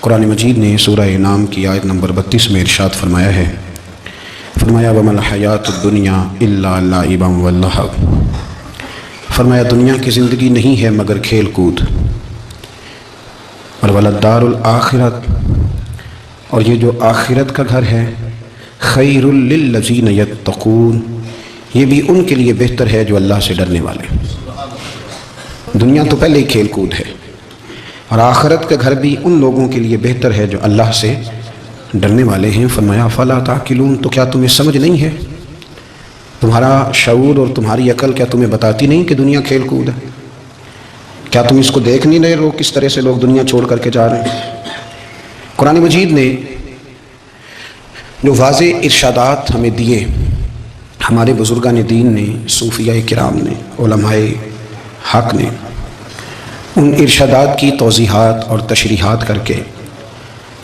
قرآن مجید نے سورہ انعام کی آیت نمبر 32 میں ارشاد فرمایا ہے، فرمایا وَمَا الْحَيَاةُ الدُّنْيَا إِلَّا لَعِبًا وَلَهْوٌ، فرمایا دنیا کی زندگی نہیں ہے مگر کھیل کود، اور وَلَلدَّارُ الْآخِرَةُ، اور یہ جو آخرت کا گھر ہے، خَيْرٌ لِلَّذِينَ يَتَّقُونَ، یہ بھی ان کے لیے بہتر ہے جو اللہ سے ڈرنے والے۔ دنیا تو پہلے ہی کھیل کود ہے، اور آخرت کا گھر بھی ان لوگوں کے لیے بہتر ہے جو اللہ سے ڈرنے والے ہیں۔ فرمایا فَلَا تَعْقِلُونَ، تو کیا تمہیں سمجھ نہیں ہے؟ تمہارا شعور اور تمہاری عقل کیا تمہیں بتاتی نہیں کہ دنیا کھیل کود ہے؟ کیا تم اس کو دیکھ نہیں رہے لوگ کس طرح سے لوگ دنیا چھوڑ کر کے جا رہے ہیں؟ قرآن مجید نے جو واضح ارشادات ہمیں دیے، ہمارے بزرگان دین نے، صوفیاء کرام نے، علماء حق نے، ان ارشادات کی توضیحات اور تشریحات کر کے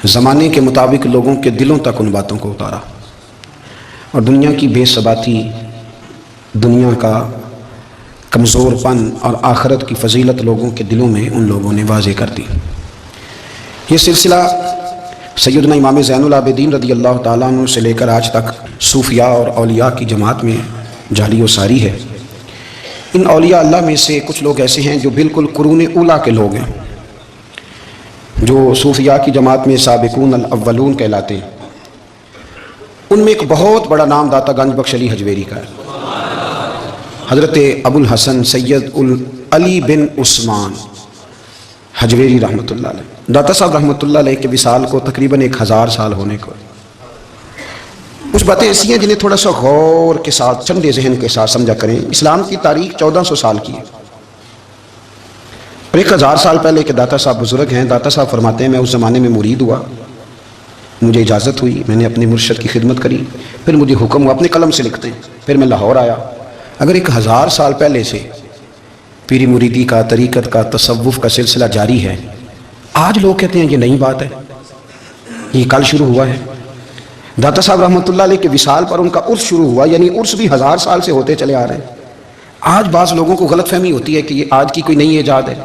زمانے کے مطابق لوگوں کے دلوں تک ان باتوں کو اتارا، اور دنیا کی بے ثباتی، دنیا کا کمزور پن اور آخرت کی فضیلت لوگوں کے دلوں میں ان لوگوں نے واضح کر دی۔ یہ سلسلہ سیدنا امام زین العابدین رضی اللہ تعالیٰ عنہ سے لے کر آج تک صوفیاء اور اولیاء کی جماعت میں جاری و ساری ہے۔ ان اولیاء اللہ میں سے کچھ لوگ ایسے ہیں جو بالکل قرون اولیٰ کے لوگ ہیں، جو صوفیاء کی جماعت میں سابقون الاولون کہلاتے ہیں۔ ان میں ایک بہت بڑا نام داتا گنج بخش علی حجویری کا ہے، حضرت ابو الحسن سید علی بن عثمان حجویری رحمۃ اللہ علیہ۔ داتا صاحب رحمۃ اللہ علیہ کے وصال کو تقریباً 1000 سال ہونے کو۔ کچھ باتیں ایسی ہیں جنہیں تھوڑا سا غور کے ساتھ، ٹھنڈے ذہن کے ساتھ سمجھا کریں۔ اسلام کی تاریخ 1400 سال کی ہے، اور 1000 سال پہلے کے داتا صاحب بزرگ ہیں۔ داتا صاحب فرماتے ہیں میں اس زمانے میں مرید ہوا، مجھے اجازت ہوئی، میں نے اپنے مرشد کی خدمت کری، پھر مجھے حکم ہوا، اپنے قلم سے لکھتے ہیں، پھر میں لاہور آیا۔ اگر 1000 سال پہلے سے پیری مریدی کا، طریقت کا، تصوف کا سلسلہ جاری ہے، آج لوگ کہتے ہیں یہ نئی بات ہے، یہ کل شروع ہوا ہے۔ داتا صاحب رحمۃ اللہ علیہ کے وصال پر ان کا عرس شروع ہوا، یعنی عرس بھی 1000 سال سے ہوتے چلے آ رہے ہیں۔ آج بعض لوگوں کو غلط فہمی ہوتی ہے کہ یہ آج کی کوئی نئی ایجاد ہے،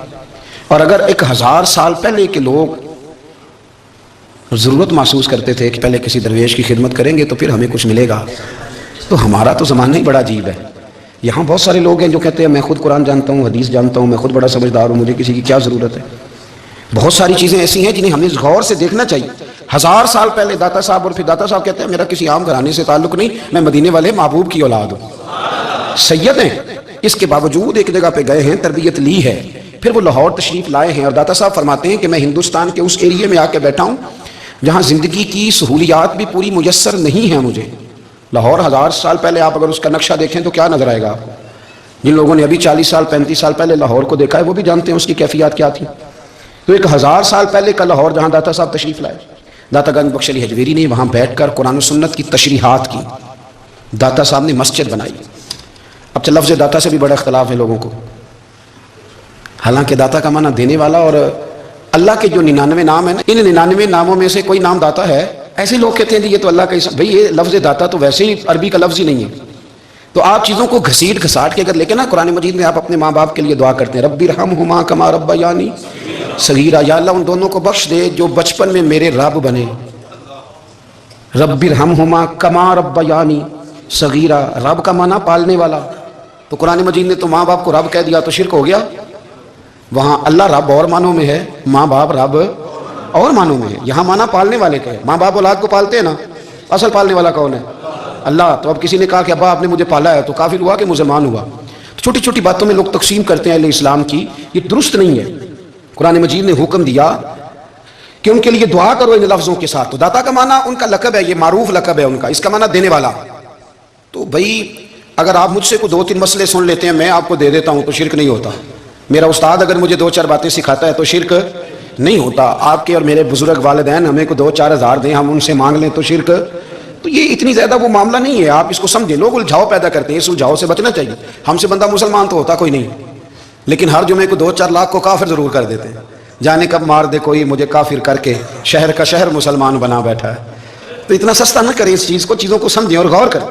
اور اگر 1000 سال پہلے کے لوگ ضرورت محسوس کرتے تھے کہ پہلے کسی درویش کی خدمت کریں گے تو پھر ہمیں کچھ ملے گا، تو ہمارا تو زمانہ ہی بڑا عجیب ہے۔ یہاں بہت سارے لوگ ہیں جو کہتے ہیں میں خود قرآن جانتا ہوں، حدیث جانتا ہوں، میں خود بڑا سمجھدار ہوں، مجھے کسی کی کیا ضرورت ہے۔ بہت ساری چیزیں ایسی ہیں جنہیں ہمیں غور سے دیکھنا چاہیے۔ 1000 سال پہلے داتا صاحب، اور پھر داتا صاحب کہتے ہیں میرا کسی عام گھرانے سے تعلق نہیں، میں مدینے والے محبوب کی اولاد ہوں، سید ہیں۔ اس کے باوجود ایک جگہ پہ گئے ہیں، تربیت لی ہے، پھر وہ لاہور تشریف لائے ہیں، اور داتا صاحب فرماتے ہیں کہ میں ہندوستان کے اس ایریے میں آ کے بیٹھا ہوں جہاں زندگی کی سہولیات بھی پوری میسر نہیں ہیں مجھے۔ لاہور 1000 سال پہلے آپ اگر اس کا نقشہ دیکھیں تو کیا نظر آئے گا آپ کو؟ جن لوگوں نے ابھی 40 سال 35 سال پہلے لاہور کو دیکھا ہے وہ بھی جانتے ہیں اس کی کیفیات کیا تھی۔ تو 1000 سال پہلے کا لاہور جہاں داتا صاحب تشریف لائے، داتا گنج بخش علی حجویری نے وہاں بیٹھ کر قرآن و سنت کی تشریحات کی، داتا صاحب نے مسجد بنائی۔ اب لفظ داتا سے بھی بڑا اختلاف ہے لوگوں کو، حالانکہ داتا کا معنی دینے والا، اور اللہ کے جو 99 نام ہیں نا، ان 99 ناموں میں سے کوئی نام داتا ہے۔ ایسے لوگ کہتے ہیں یہ تو اللہ کا اسم، بھئی یہ لفظ داتا تو ویسے ہی عربی کا لفظ ہی نہیں ہے۔ تو آپ چیزوں کو گھسیٹ گھساٹ کے اگر لے کے نا، قرآن مجید میں آپ اپنے ماں باپ کے لیے دعا کرتے ہیں رب ارحمہما کما ربیانی صغیرا، یا اللہ ان دونوں کو بخش دے جو بچپن میں میرے رب بنے۔ رب ارحمہما کما ربیانی صغیرا، رب کا معنی پالنے والا، تو قرآن مجید نے تو ماں باپ کو رب کہہ دیا تو شرک ہو گیا۔ وہاں اللہ رب اور معنوں میں ہے، ماں باپ رب اور معنوں میں ہے، یہاں معنی پالنے والے کا ہے۔ ماں باپ اولاد کو پالتے ہیں نا، اصل پالنے والا کون ہے؟ اللہ۔ تو اب کسی نے کہا کہ ابا آپ نے مجھے پالا ہے، تو کافر ہوا کہ مسلمان ہوا؟ چھوٹی چھوٹی باتوں میں لوگ تقسیم کرتے ہیں اہل اسلام کی، یہ درست نہیں ہے۔ قرآن مجید نے حکم دیا کہ ان کے لیے دعا کرو ان لفظوں کے ساتھ۔ تو داتا کا معنی ان کا لقب ہے، یہ معروف لقب ہے ان کا، اس کا معنی دینے والا۔ تو بھائی اگر آپ مجھ سے کوئی 2-3 مسئلے سن لیتے ہیں، میں آپ کو دے دیتا ہوں تو شرک نہیں ہوتا۔ میرا استاد اگر مجھے 2-4 باتیں سکھاتا ہے تو شرک نہیں ہوتا۔ آپ کے اور میرے بزرگ والدین ہمیں کو 2-4 ہزار دیں، ہم ان سے مانگ لیں تو شرک، تو یہ اتنی زیادہ وہ معاملہ نہیں ہے۔ آپ اس کو سمجھیں، لوگ الجھاؤ پیدا کرتے ہیں، اس الجھاؤ سے بچنا چاہیے۔ ہم سے بندہ مسلمان تو ہوتا کوئی نہیں، لیکن ہر جمعے کو 2-4 لاکھ کو کافر ضرور کر دیتے ہیں۔ جانے کب مار دے کوئی مجھے کافر کر کے، شہر کا شہر مسلمان بنا بیٹھا ہے۔ تو اتنا سستا نہ کریں اس چیز کو، چیزوں کو سمجھیں اور غور کریں۔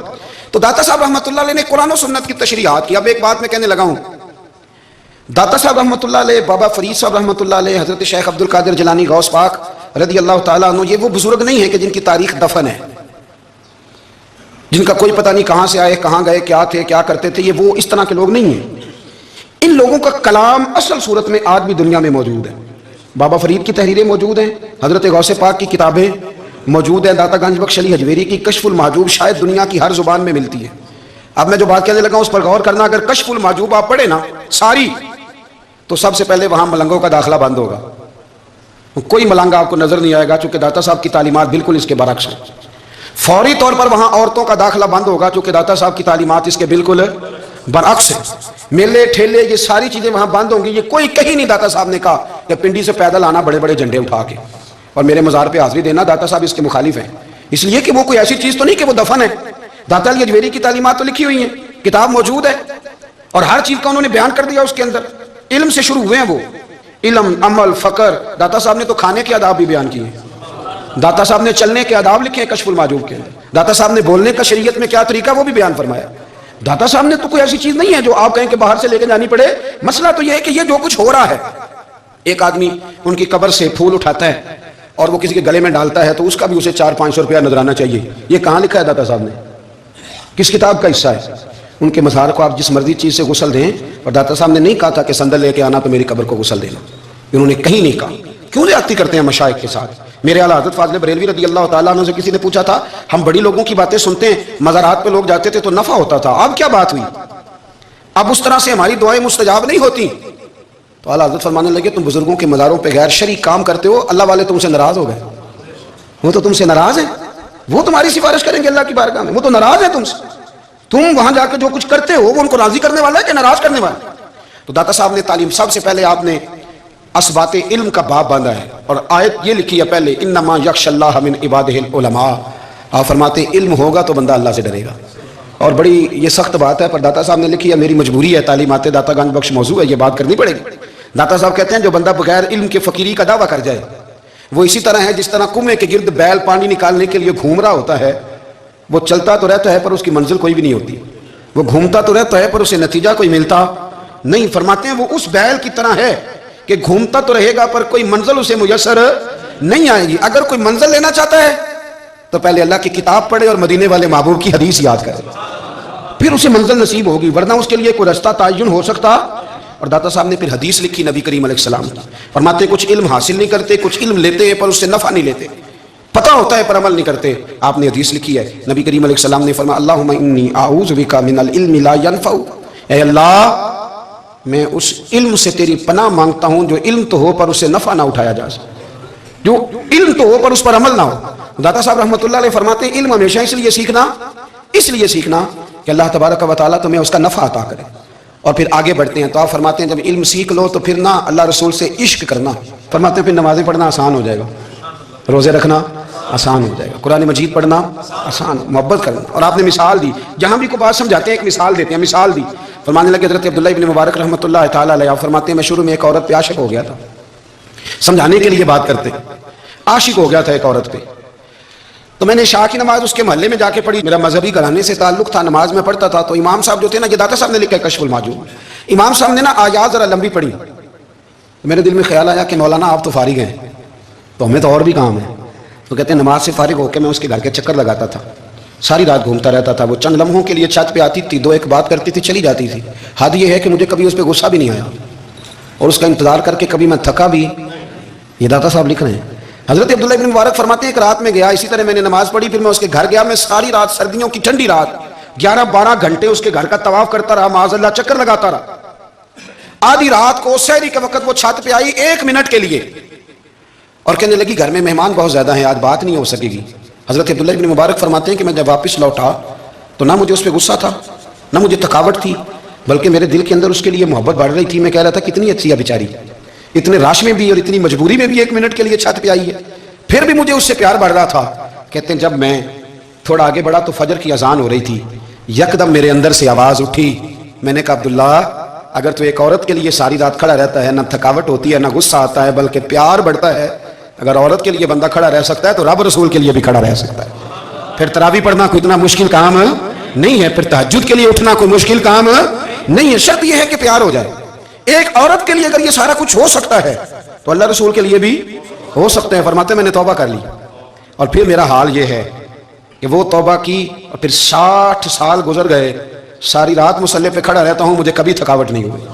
تو داتا صاحب رحمۃ اللہ علیہ نے قرآن و سنت کی تشریحات کی۔ اب ایک بات میں کہنے لگا ہوں، داتا صاحب رحمۃ اللہ علیہ، بابا فرید صاحب رحمۃ اللہ علیہ، حضرت شیخ عبد القادر جیلانی غوث پاک رضی اللہ تعالیٰ عنہ یہ وہ بزرگ نہیں ہیں کہ جن کی تاریخ دفن ہے، جن کا کوئی پتہ نہیں کہاں سے آئے، کہاں گئے، کیا تھے، کیا کرتے تھے، یہ وہ اس طرح کے لوگ نہیں ہیں۔ ان لوگوں کا کلام اصل صورت میں آج بھی دنیا میں موجود ہے۔ بابا فرید کی تحریریں موجود ہیں، حضرت غوث پاک کی کتابیں موجود ہیں، داتا گنج بخش علی حجویری کی کشف المحجوب شاید دنیا کی ہر زبان میں ملتی ہے۔ اب میں جو بات کہنے لگا اس پر غور کرنا، اگر کشف المحجوب آپ پڑھے نا ساری، تو سب سے پہلے وہاں ملنگوں کا داخلہ بند ہوگا، کوئی ملنگ آپ کو نظر نہیں آئے گا، چونکہ داتا صاحب کی تعلیمات بالکل اس کے برعکس ہیں۔ فوری طور پر وہاں عورتوں کا داخلہ بند ہوگا، چونکہ داتا صاحب کی تعلیمات اس کے بالکل برعکس ہیں۔ میلے ٹھیلے یہ ساری چیزیں وہاں بند ہوں گی۔ یہ کوئی کہیں نہیں داتا صاحب نے کہا کہ پنڈی سے پیدل آنا بڑے بڑے جھنڈے اٹھا کے اور میرے مزار پہ حاضری دینا، داتا صاحب اس کے مخالف ہیں، اس لیے کہ وہ کوئی ایسی چیز تو نہیں کہ وہ دفن ہے۔ داتا علی حجویری کی تعلیمات تو لکھی ہوئی ہیں، کتاب موجود ہے، اور ہر چیز کا انہوں نے بیان کر دیا اس کے اندر۔ علم سے شروع ہوئے ہیں وہ، علم، عمل، فقر۔ داتا صاحب نے تو کھانے کے آداب بھی بیان کیے ہیں، داتا صاحب نے چلنے کے آداب لکھے ہیں کشف المحجوب کے اندر، داتا صاحب نے بولنے کا شریعت میں کیا طریقہ وہ بھی بیان فرمایا۔ داتا صاحب نے تو کوئی ایسی چیز نہیں ہے جو آپ کہیں کہ باہر سے لے کے جانی پڑے۔ مسئلہ تو یہ ہے کہ یہ جو کچھ ہو رہا ہے، ایک آدمی ان کی قبر سے پھول اٹھاتا ہے اور وہ کسی کے گلے میں ڈالتا ہے تو اس کا بھی اسے 400-500 روپیہ نظرانہ چاہیے۔ یہ کہاں لکھا ہے داتا صاحب نے؟ کس کتاب کا حصہ ہے؟ ان کے مزار کو آپ جس مرضی چیز سے غسل دیں، اور داتا صاحب نے نہیں کہا تھا کہ سندل لے کے آنا تو میری قبر کو غسل دینا، انہوں نے کہیں نہیں کہا۔ کیوں زیادتی کرتے ہیں مشائخ کے ساتھ؟ میرے اعلیٰ حضرت فاضل بریلوی رضی اللہ تعالیٰ عنہ سے کسی نے پوچھا تھا، ہم بڑی لوگوں کی باتیں سنتے ہیں، مزارات پہ لوگ جاتے تھے تو نفع ہوتا تھا، اب کیا بات ہوئی؟ اب اس طرح سے ہماری دعائیں مستجاب نہیں ہوتی۔ تو اعلیٰ حضرت فرمانے لگے، تم بزرگوں کے مزاروں پہ غیر شرعی کام کرتے ہو، اللہ والے تم سے ناراض ہو گئے، وہ تو تم سے ناراض ہیں، وہ تمہاری سفارش کریں گے اللہ کی بارگاہ میں، وہ تو ناراض ہیں تم سے۔ تم وہاں جا کے جو کچھ کرتے ہو وہ ان کو راضی کرنے والا ہے کہ ناراض کرنے والا ہے؟ تو داتا صاحب نے تعلیم، سب سے پہلے آپ نے اسبات علم کا باب باندھا ہے، اور آیت یہ لکھی ہے پہلے، انما یخشی اللہ من عبادہ العلماء۔ آپ فرماتے ہیں علم ہوگا تو بندہ اللہ سے ڈرے گا، اور بڑی یہ سخت بات ہے، پر داتا صاحب نے لکھی ہے، میری مجبوری ہے، تعلیمات داتا گنج بخش موضوع ہے، یہ بات کرنی پڑے گی۔ داتا صاحب کہتے ہیں جو بندہ بغیر علم کے فقیری کا دعویٰ کر جائے وہ اسی طرح ہے جس طرح کنویں کے گرد بیل پانی نکالنے کے لیے گھوم رہا ہوتا ہے، وہ چلتا تو رہتا ہے پر اس کی منزل کوئی بھی نہیں ہوتی، وہ گھومتا تو رہتا ہے پر اسے نتیجہ کوئی ملتا نہیں۔ فرماتے ہیں وہ اس بیل کی طرح ہے کہ گھومتا تو رہے گا پر کوئی منزل اسے میسر نہیں آئے گی۔ اگر کوئی منزل لینا چاہتا ہے تو پہلے اللہ کی کتاب پڑھے اور مدینے والے محبوب کی حدیث یاد کرے، پھر اسے منزل نصیب ہوگی، ورنہ اس کے لیے کوئی رستہ تعین ہو سکتا۔ اور داتا صاحب نے پھر حدیث لکھی نبی کریم علیہ السلام کی، فرماتے ہیں کچھ علم حاصل نہیں کرتے، کچھ علم لیتے ہیں پر اس سے نفع نہیں لیتے، پتہ ہوتا ہے پر عمل نہیں کرتے۔ آپ نے حدیث لکھی ہے، نبی کریم علیہ السلام نے فرمایا اللہم انی اعوذ بک من العلم لا ينفع، اے اللہ میں اس علم سے تیری پناہ مانگتا ہوں جو علم تو ہو پر اس سے نفع نہ اٹھایا جا سکے، جو علم تو ہو پر اس پر عمل نہ ہو۔ داتا صاحب رحمۃ اللہ علیہ فرماتے ہیں علم ہمیشہ اس لیے سیکھنا کہ اللہ تبارک و تعالیٰ تمہیں اس کا نفع عطا کرے، اور پھر آگے بڑھتے ہیں تو آپ فرماتے ہیں جب علم سیکھ لو تو پھر نہ اللہ رسول سے عشق کرنا، فرماتے ہیں پھر نمازیں پڑھنا آسان ہو جائے گا، روزے رکھنا آسان ہو جائے گا، قرآن مجید پڑھنا آسان، محبت کرنا۔ اور آپ نے مثال دی، جہاں بھی کوئی بات سمجھاتے ہیں ایک مثال دیتے ہیں، مثال دی، فرمانے لگے حضرت عبداللہ ابن مبارک رحمۃ اللہ تعالیٰ علیہ، آپ فرماتے ہیں میں شروع میں ایک عورت پہ عاشق ہو گیا تھا، سمجھانے کے لیے بات کرتے ہیں، عاشق ہو گیا تھا ایک عورت پہ، تو میں نے عشاء کی نماز اس کے محلے میں جا کے پڑھی، میرا مذہبی گھرانے سے تعلق تھا، نماز میں پڑھتا تھا، تو امام صاحب جو تھے نا، یہ داتا صاحب نے لکھا ہے کشف المحجوب، امام صاحب نے نا آیات ذرا لمبی پڑھی، میرے دل میں خیال آیا کہ مولانا آپ تو فارغ ہیں تو ہمیں تو اور بھی کام ہے، تو کہتے ہیں نماز سے فارغ ہو کے میں اس کے گھر کے چکر لگاتا تھا، ساری رات گھومتا رہتا تھا، وہ چند لمحوں کے لیے چھت پہ آتی تھی، دو ایک بات کرتی تھی، چلی جاتی تھی، حد یہ ہے کہ مجھے کبھی اس پہ غصہ بھی نہیں آیا، اور اس کا انتظار کر کے کبھی میں تھکا بھی۔ یہ داتا صاحب لکھ رہے ہیں۔ حضرت عبداللہ ابن مبارک فرماتے ہیں ایک رات میں گیا، اسی طرح میں نے نماز پڑھی، پھر میں اس کے گھر گیا، میں ساری رات، سردیوں کی ٹھنڈی رات، 11-12 گھنٹے اس کے گھر کا طواف کرتا رہا، معاذ اللہ چکر لگاتا رہا۔ آدھی رات کو سحری کے وقت وہ چھت پہ آئی 1 منٹ کے لیے اور کہنے لگی گھر میں مہمان بہت زیادہ ہیں، آج بات نہیں ہو سکے گی۔ حضرت عبداللہ ابن مبارک فرماتے ہیں کہ میں جب واپس لوٹا تو نہ مجھے اس پہ غصہ تھا، نہ مجھے تھکاوٹ تھی، بلکہ میرے دل کے اندر اس کے لیے محبت بڑھ رہی تھی۔ میں کہہ رہا تھا کتنی اچھی ہے بیچاری، اتنے رش میں بھی اور اتنی مجبوری میں بھی 1 منٹ کے لیے چھت پہ آئی ہے، پھر بھی مجھے اس سے پیار بڑھ رہا تھا۔ کہتے ہیں جب میں تھوڑا آگے بڑھا تو فجر کی اذان ہو رہی تھی، یکدم میرے اندر سے آواز اٹھی، میں نے کہا عبداللہ اگر تو ایک عورت کے لیے ساری رات کھڑا رہتا ہے، نہ تھکاوٹ ہوتی ہے، نہ غصہ آتا ہے، بلکہ پیار بڑھتا ہے، اگر عورت کے لیے بندہ کھڑا رہ سکتا ہے تو رب رسول کے لیے بھی کھڑا رہ سکتا ہے۔ پھر تراویح پڑھنا کوئی اتنا مشکل کام نہیں ہے، پھر تہجد کے لیے اٹھنا کوئی مشکل کام نہیں ہے، شرط یہ ہے کہ پیار ہو جائے۔ ایک عورت کے لیے اگر یہ سارا کچھ ہو سکتا ہے تو اللہ رسول کے لیے بھی ہو سکتے ہیں فرماتے میں نے توبہ کر لی اور پھر میرا حال یہ ہے کہ وہ توبہ کی اور پھر 60 سال گزر گئے، ساری رات مصلی پہ کھڑا رہتا ہوں، مجھے کبھی تھکاوٹ نہیں ہوئی۔